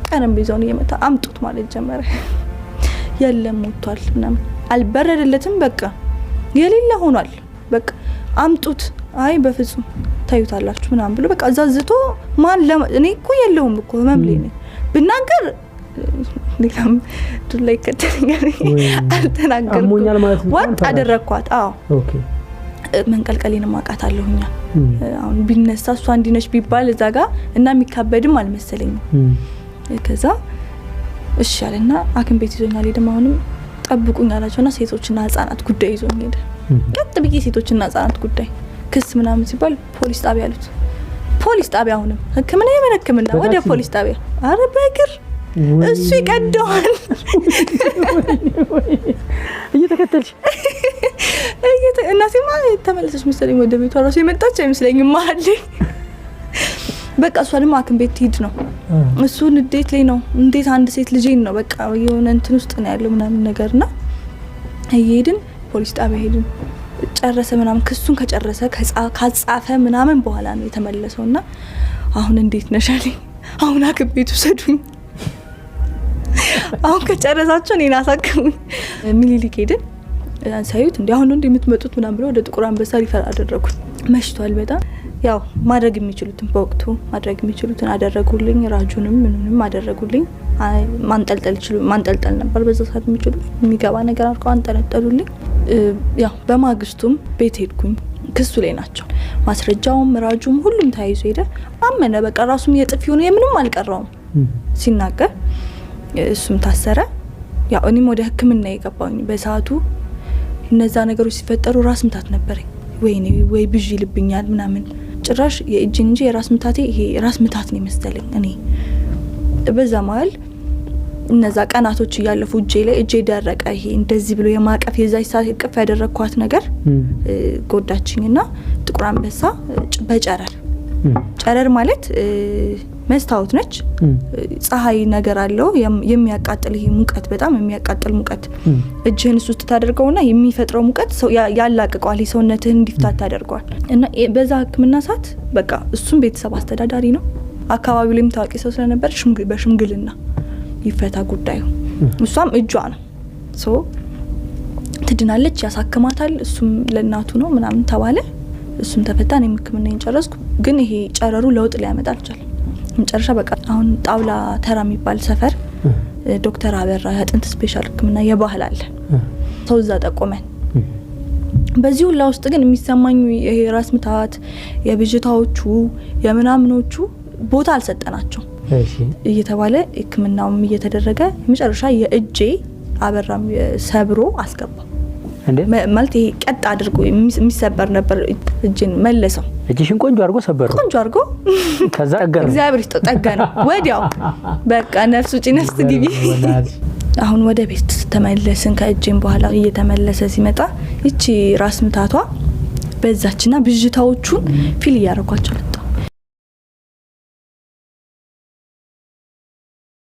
ጠረጴዛውን እየመታ አምጡት ማለት ጀመረ። የለም ሞቷል ምናምን አልበረደለትም። በቃ የሌለ ሆኗል። በቃ አምጡት። አይ በፍጹም ታዩታላችሁ ምናምን ብሎ በቃ አዛዝቶ ማን እኔ እኮ የለውም እኮ መምሌ ነኝ ብናገር ሌላም ዱላይ ከተኛል አልተናገርኩም። አሞኛል ማለት ነው። ወጥ አደረኳት። አዎ ኦኬ መንቀልቀሌን ማቃታለሁኛ። አሁን ቢነሳ እሷ እንዲነሽ ቢባል እዛ ጋር እና የሚካበድም አልመሰለኝም። ከዛ እሺ አለና ሐኪም ቤት ይዞኛል። ሄደም አሁንም ጠብቁኝ አላቸውና ሴቶችና ህፃናት ጉዳይ ይዞኝ ሄደ። ቀጥ ብዬ ሴቶችና ህፃናት ጉዳይ ክስ ምናምን ሲባል ፖሊስ ጣቢያ አሉት። ፖሊስ ጣቢያ አሁንም ህክምና የመነክምና ወደ ፖሊስ ጣቢያ አረ በእግር እሱ ይቀደዋል እየተከተልሽ እናቴማ ተመለሰች መሰለኝ ወደ ቤቷ ራሱ የመጣች አይመስለኝም ማለት በቃ እሷ ደግሞ ሐኪም ቤት ሄድ ነው እሱ ንዴት ላይ ነው። እንዴት አንድ ሴት ልጄን ነው በቃ የሆነ እንትን ውስጥ ነው ያለው ምናምን ነገርና እየሄድን ፖሊስ ጣቢያ ሄድን። ጨረሰ ምናምን ክሱን ከጨረሰ ካጻፈ ምናምን በኋላ ነው የተመለሰውና አሁን እንዴት ነሽ አለኝ። አሁን ሐኪም ቤት ወሰዱኝ። አሁን ከጨረሳችሁ እኔን አሳክሙኝ። ሚኒሊክ ሄድን። ሳይዩት እንዴ አሁን እንደምትመጡት ምናምን ብለው ወደ ጥቁር አንበሳ ሪፈር አደረጉኝ። መሽቷል በጣም ያው ማድረግ የሚችሉትን በወቅቱ ማድረግ የሚችሉትን አደረጉልኝ። ራጁንም ምንንም አደረጉልኝ። ማንጠልጠል ነበር በዛ ሰዓት የሚችሉት የሚገባ ነገር አድርገው አንጠለጠሉልኝ። ያው በማግስቱም ቤት ሄድኩኝ። ክሱ ላይ ናቸው ማስረጃውም ራጁም ሁሉም ታይዞ ሄደ። አመነ በቃ ራሱም የጥፊው ነው የምንም አልቀረውም ሲናገር እሱም ታሰረ። ያው እኔም ወደ ህክምና የገባሁኝ በሰዓቱ እነዛ ነገሮች ሲፈጠሩ ራስ ምታት ነበረኝ። ወይ ብዥ ይልብኛል ምናምን ጭራሽ የእጅ እንጂ የራስ ምታቴ ይሄ ራስ ምታት ነው መሰለኝ። እኔ በዛ መሀል እነዛ ቀናቶች ያለፉ እጄ ደረቀ። ይሄ እንደዚህ ብሎ የማቀፍ የዛይ ሰዓት ቅፍ ያደረኳት ነገር ጎዳችኝና ጥቁር አንበሳ ጨረር ማለት መስታወት ነች። ፀሐይ ነገር አለው የሚያቃጥል ይሄ ሙቀት በጣም የሚያቃጥል ሙቀት እጅህን ውስጥ ታደርገውና የሚፈጥረው ሙቀት ያላቀቀዋል ሰውነትህን እንዲፍታት ታደርገዋል። እና በዛ ህክምና ሰዓት በቃ እሱም ቤተሰብ አስተዳዳሪ ነው። አካባቢው ላይም ታዋቂ ሰው ስለነበር በሽምግልና ይፈታ ጉዳዩ። እሷም እጇ ነው ትድናለች ያሳክማታል። እሱም ለእናቱ ነው ምናምን ተባለ። እሱም ተፈታ። እኔም ህክምናዬን ጨረስኩ። ግን ይሄ ጨረሩ ለውጥ ሊያመጣ አልቻለም። መጨረሻ በቃ አሁን ጣውላ ተራ የሚባል ሰፈር ዶክተር አበራ የአጥንት ስፔሻል ህክምና የባህል አለ ሰው እዛ ጠቆመን። በዚህ ሁላ ውስጥ ግን የሚሰማኝ ይሄ ራስ ምታት የብዥታዎቹ የምናምኖቹ ቦታ አልሰጠናቸው እየተባለ ህክምናውም እየተደረገ መጨረሻ የእጄ አበራም ሰብሮ አስገባ። ማለት ይሄ ቀጥ አድርጎ የሚሰበር ነበር እጅን መለሰው። እጅሽን ቆንጆ አድርጎ ሰበረው። ቆንጆ አድርጎ ከዛ ጠገነ። እግዚአብሔር ይጠገነ ወዲያው በቃ ነፍስ ውጪ ነፍስ ግቢ። አሁን ወደ ቤት ተመለስን። ከእጄን በኋላ እየተመለሰ ሲመጣ እቺ ራስ ምታቷ በዛችና ብዥታዎቹን ፊል ያረኳቸው